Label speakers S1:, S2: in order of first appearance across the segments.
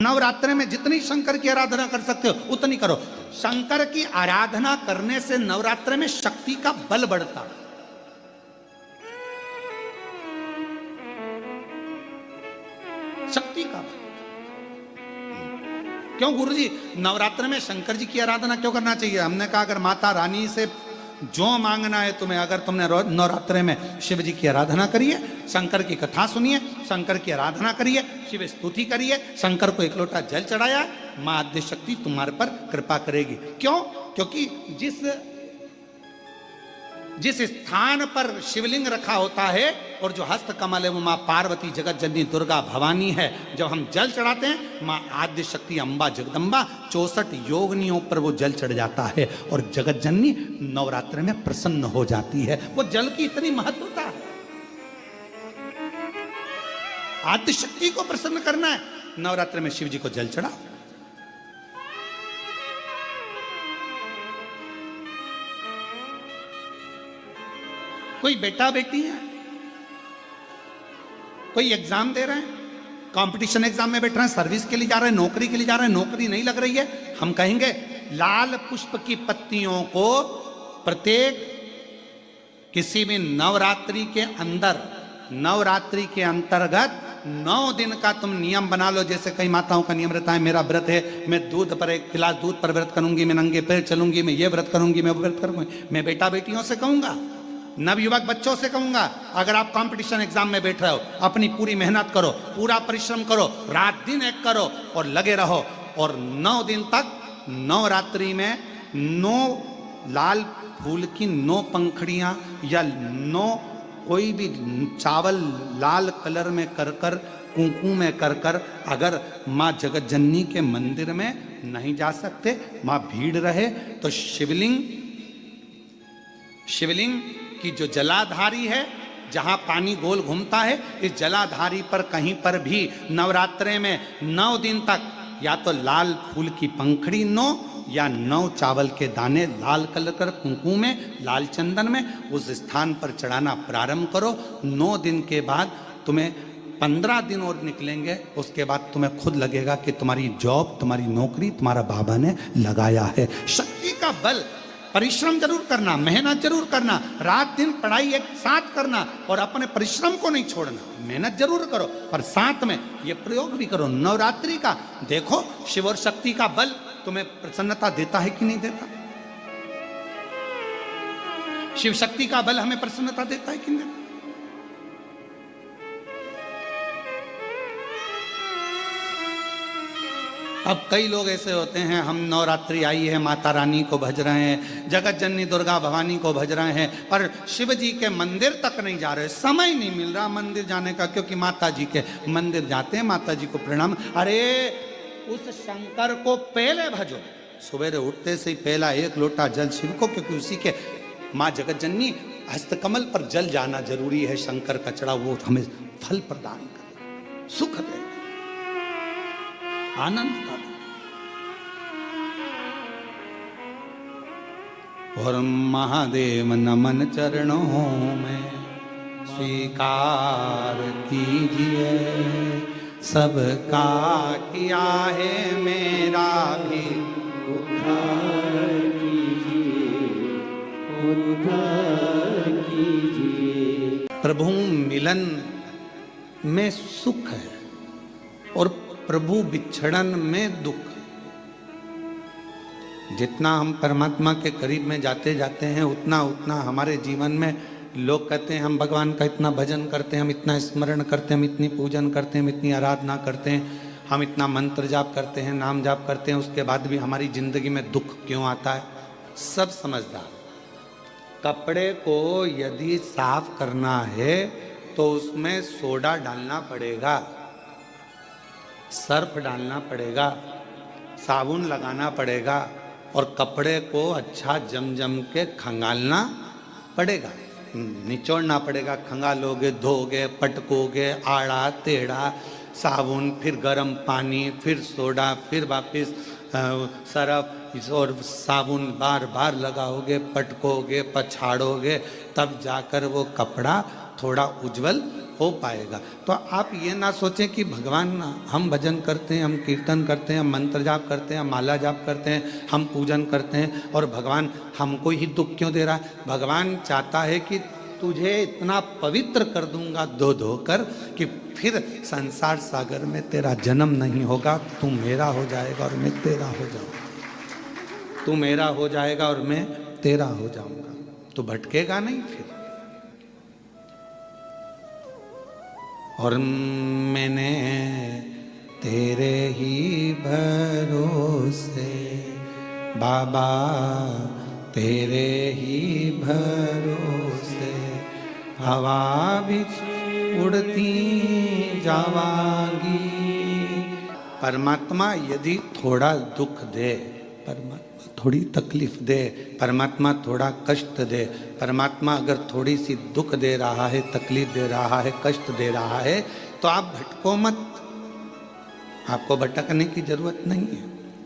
S1: नवरात्र में जितनी शंकर की आराधना कर सकते हो उतनी करो। शंकर की आराधना करने से नवरात्र में शक्ति का बल बढ़ता। शक्ति का बल क्यों गुरुजी नवरात्र में शंकर जी की आराधना क्यों करना चाहिए? हमने कहा अगर माता रानी से जो मांगना है तुम्हें, अगर तुमने नवरात्रे में शिव जी की आराधना करिए, शंकर की कथा सुनिए, शंकर की आराधना करिए, शिव स्तुति करिए, शंकर को एक लोटा जल चढ़ाया, मां आद्य शक्ति तुम्हारे पर कृपा करेगी। क्यों? क्योंकि जिस स्थान पर शिवलिंग रखा होता है और जो हस्त कमल है वो मां पार्वती जगत जननी दुर्गा भवानी है। जब हम जल चढ़ाते हैं मां आद्य शक्ति अम्बा जगदम्बा 64 योगिनियों पर वो जल चढ़ जाता है और जगत जननी नवरात्र में प्रसन्न हो जाती है। वो जल की इतनी महत्वता है। आद्य शक्ति को प्रसन्न करना है, नवरात्र में शिव जी को जल चढ़ा। कोई बेटा बेटी है, कोई एग्जाम दे रहे हैं, कंपटीशन एग्जाम में बैठ रहे हैं, सर्विस के लिए जा रहे हैं, नौकरी के लिए जा रहे हैं, नौकरी नहीं लग रही है, हम कहेंगे लाल पुष्प की पत्तियों को प्रत्येक किसी भी नवरात्रि के अंतर्गत 9 दिन का तुम नियम बना लो। जैसे कई माताओं का नियम रहता है, मेरा व्रत है, मैं दूध पर 1 गिलास दूध पर व्रत करूंगी, मैं नंगे पैर चलूंगी, मैं ये व्रत करूंगी, मैं वो व्रत करूंगी। मैं बेटा बेटियों से कहूंगा, नवयुवक बच्चों से कहूंगा, अगर आप कंपटीशन एग्जाम में बैठ रहे हो, अपनी पूरी मेहनत करो, पूरा परिश्रम करो, रात दिन एक करो और लगे रहो। और 9 दिन तक नवरात्रि में 9 लाल फूल की 9 पंखड़ियां या 9 कोई भी चावल लाल कलर में कर कुंकू में कर अगर माँ जगत जननी के मंदिर में नहीं जा सकते, माँ भीड़ रहे तो शिवलिंग कि जो जलाधारी है, जहां पानी गोल घूमता है, इस जलाधारी पर कहीं पर भी नवरात्रे में 9 दिन तक या तो लाल फूल की पंखड़ी 9 या 9 चावल के दाने लाल कलर कर कुंकू में, लाल चंदन में उस स्थान पर चढ़ाना प्रारंभ करो। 9 दिन के बाद तुम्हें 15 दिन और निकलेंगे, उसके बाद तुम्हें खुद लगेगा कि तुम्हारी जॉब, तुम्हारी नौकरी तुम्हारा बाबा ने लगाया है। शक्ति का बल, परिश्रम जरूर करना, मेहनत जरूर करना, रात दिन पढ़ाई एक साथ करना और अपने परिश्रम को नहीं छोड़ना। मेहनत जरूर करो पर साथ में ये प्रयोग भी करो नवरात्रि का। देखो शिव और शक्ति का बल तुम्हें प्रसन्नता देता है कि नहीं देता? शिव शक्ति का बल हमें प्रसन्नता देता है कि नहीं देता? अब कई लोग ऐसे होते हैं, हम नवरात्रि आई है, माता रानी को भज रहे हैं, जगत जननी दुर्गा भवानी को भज रहे हैं, पर शिव जी के मंदिर तक नहीं जा रहे, समय नहीं मिल रहा मंदिर जाने का, क्योंकि माता जी के मंदिर जाते हैं, माता जी को प्रणाम। अरे उस शंकर को पहले भजो, सवेरे उठते से ही पहला 1 लोटा जल शिव को, क्योंकि उसी के माँ जगत जननी हस्तकमल पर जल जाना जरूरी है, शंकर का चढ़ा, वो हमें फल प्रदान करे, सुख दे, आनंद का। और महादेव नमन चरणों में स्वीकार कीजिए, सबका किया है मेरा भी उद्धार कीजिए। प्रभु मिलन में सुख है और प्रभु बिछड़न में दुख। जितना हम परमात्मा के करीब में जाते जाते हैं उतना हमारे जीवन में लोग कहते हैं हम भगवान का इतना भजन करते हैं, हम इतना स्मरण करते हैं, हम इतनी पूजन करते हैं, हम इतनी आराधना करते हैं, हम इतना मंत्र जाप करते हैं, नाम जाप करते हैं, उसके बाद भी हमारी जिंदगी में दुख क्यों आता है? सब समझदार। कपड़े को यदि साफ करना है तो उसमें सोडा डालना पड़ेगा, सर्फ डालना पड़ेगा, साबुन लगाना पड़ेगा और कपड़े को अच्छा जम के खंगालना पड़ेगा, निचोड़ना पड़ेगा। खंगालोगे, धोगे, पटकोगे, आड़ा टेढ़ा, साबुन, फिर गर्म पानी, फिर सोडा, फिर वापस सरफ और साबुन बार बार लगाओगे, पटकोगे, पछाड़ोगे, तब जाकर वो कपड़ा थोड़ा उज्जवल हो पाएगा। तो आप ये ना सोचें कि भगवान, हम भजन करते हैं, हम कीर्तन करते हैं, हम मंत्र जाप करते हैं, हम माला जाप करते हैं, हम पूजन करते हैं और भगवान हमको ही दुख क्यों दे रहा है। भगवान चाहता है कि तुझे इतना पवित्र कर दूंगा धो धो कर कि फिर संसार सागर में तेरा जन्म नहीं होगा, तू मेरा हो जाएगा और मैं तेरा हो जाऊंगा, तू मेरा हो जाएगा और मैं तेरा हो जाऊंगा, तो भटकेगा नहीं फिर। और मैंने तेरे ही भरोसे बाबा, तेरे ही भरोसे हवा भी उड़ती जावांगी। परमात्मा यदि थोड़ा दुख दे, परमात्मा थोड़ी तकलीफ दे, परमात्मा थोड़ा कष्ट दे, परमात्मा अगर थोड़ी सी दुख दे रहा है, तकलीफ दे रहा है, कष्ट दे रहा है, तो आप भटको मत। आपको भटकने की जरूरत नहीं है,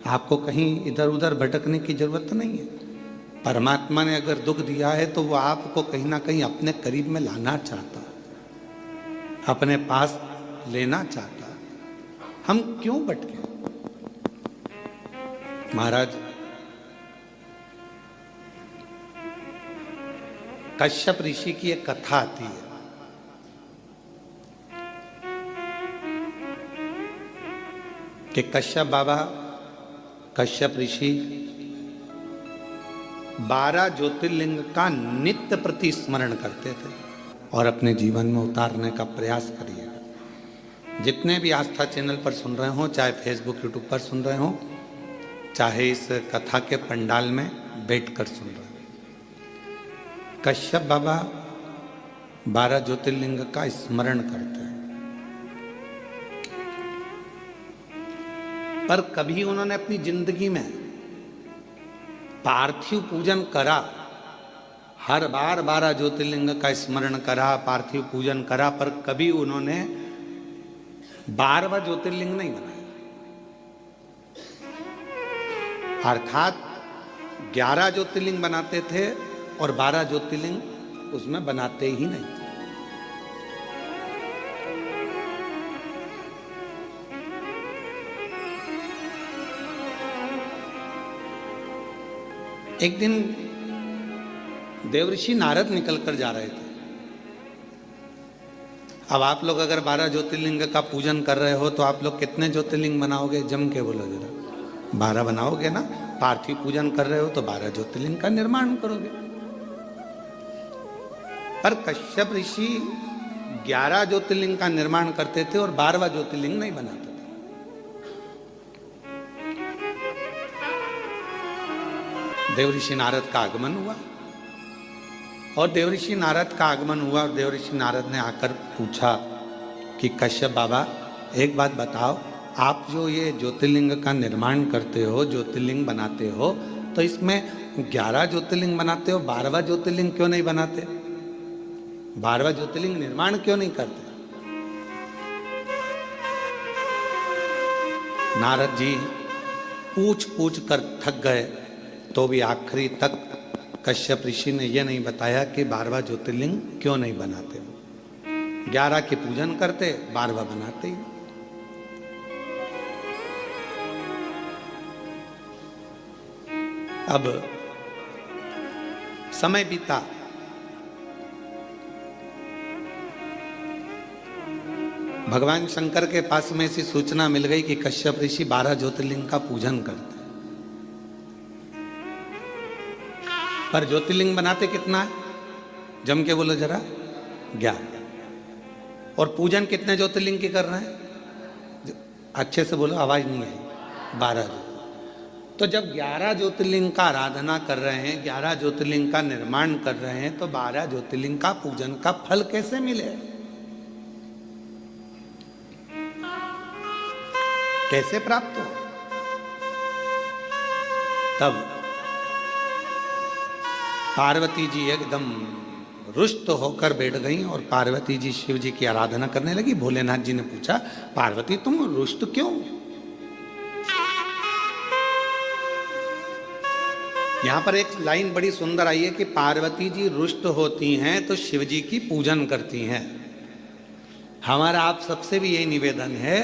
S1: आपको कहीं इधर उधर भटकने की जरूरत नहीं है। परमात्मा ने अगर दुख दिया है तो वो आपको कहीं ना कहीं अपने करीब में लाना चाहता, अपने पास लेना चाहता। हम क्यों भटके? महाराज कश्यप ऋषि की एक कथा आती है कि कश्यप बाबा, कश्यप ऋषि 12 ज्योतिर्लिंग का नित्य प्रति स्मरण करते थे और अपने जीवन में उतारने का प्रयास करिए। जितने भी आस्था चैनल पर सुन रहे हो, चाहे फेसबुक यूट्यूब पर सुन रहे हो, चाहे इस कथा के पंडाल में बैठकर सुन रहे हो, कश्यप बाबा 12 ज्योतिर्लिंग का स्मरण करते हैं। पर कभी उन्होंने अपनी जिंदगी में पार्थिव पूजन करा, हर बार 12 ज्योतिर्लिंग का स्मरण करा, पार्थिव पूजन करा, पर कभी उन्होंने 12वां ज्योतिर्लिंग नहीं बनाया। अर्थात 11 ज्योतिर्लिंग बनाते थे और 12 ज्योतिर्लिंग उसमें बनाते ही नहीं थे। एक दिन देवर्षि नारद निकलकर जा रहे थे। अब आप लोग अगर 12 ज्योतिर्लिंग का पूजन कर रहे हो तो आप लोग कितने ज्योतिर्लिंग बनाओगे? जम के बोलो जरा। 12 बनाओगे ना। पार्थिव पूजन कर रहे हो तो 12 ज्योतिर्लिंग का निर्माण करोगे। पर कश्यप ऋषि 11 ज्योतिर्लिंग का निर्माण करते थे और 12वां ज्योतिर्लिंग नहीं बनाते थे। देवर्षि नारद का आगमन हुआ और देवर्षि नारद का आगमन हुआ और देवर्षि नारद ने आकर पूछा कि कश्यप बाबा, एक बात बताओ, आप जो ये ज्योतिर्लिंग का निर्माण करते हो, ज्योतिर्लिंग बनाते हो, तो इसमें 11 ज्योतिर्लिंग बनाते हो, 12वां ज्योतिर्लिंग क्यों नहीं बनाते? 12वां ज्योतिर्लिंग निर्माण क्यों नहीं करते? नारद जी पूछ पूछ कर थक गए, तो भी आखिरी तक कश्यप ऋषि ने यह नहीं बताया कि 12वां ज्योतिर्लिंग क्यों नहीं बनाते। 11 की पूजन करते, 12वां बनाते ही। अब समय बीता, भगवान शंकर के पास में ऐसी सूचना मिल गई कि कश्यप ऋषि 12 ज्योतिर्लिंग का पूजन करते, पर ज्योतिर्लिंग बनाते कितना है? जम के बोलो जरा, 11। और पूजन कितने ज्योतिर्लिंग की कर रहे हैं? अच्छे से बोलो, आवाज नहीं आई। 12। तो जब 11 ज्योतिर्लिंग का आराधना कर रहे हैं, 11 ज्योतिर्लिंग का निर्माण कर रहे हैं, तो 12 ज्योतिर्लिंग का पूजन का फल कैसे मिले? कैसे प्राप्त हो? तब पार्वती जी एकदम रुष्ट होकर बैठ गई और पार्वती जी शिव जी की आराधना करने लगी। भोलेनाथ जी ने पूछा, पार्वती तुम रुष्ट क्यों? यहां पर एक लाइन बड़ी सुंदर आई है कि पार्वती जी रुष्ट होती हैं तो शिव जी की पूजन करती हैं। हमारा आप सबसे भी यही निवेदन है,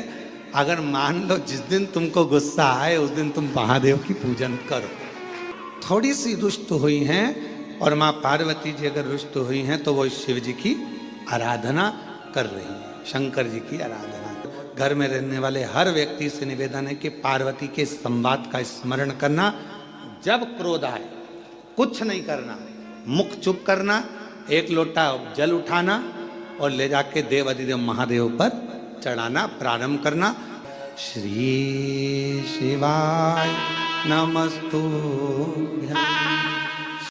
S1: अगर मान लो जिस दिन तुमको गुस्सा आए उस दिन तुम महादेव की पूजन करो। थोड़ी सी रुष्ट हुई हैं और माँ पार्वती जी अगर रुष्ट हुई हैं तो वो शिव जी की आराधना कर रही है, शंकर जी की आराधना। घर में रहने वाले हर व्यक्ति से निवेदन है कि पार्वती के संवाद का स्मरण करना। जब क्रोध आए कुछ नहीं करना, मुख चुप करना, एक लोटा जल उठाना और ले जाके देव अधिदेव महादेव पर चढ़ाना प्रारंभ करना। श्री शिवाय नमस्तुभ्यं।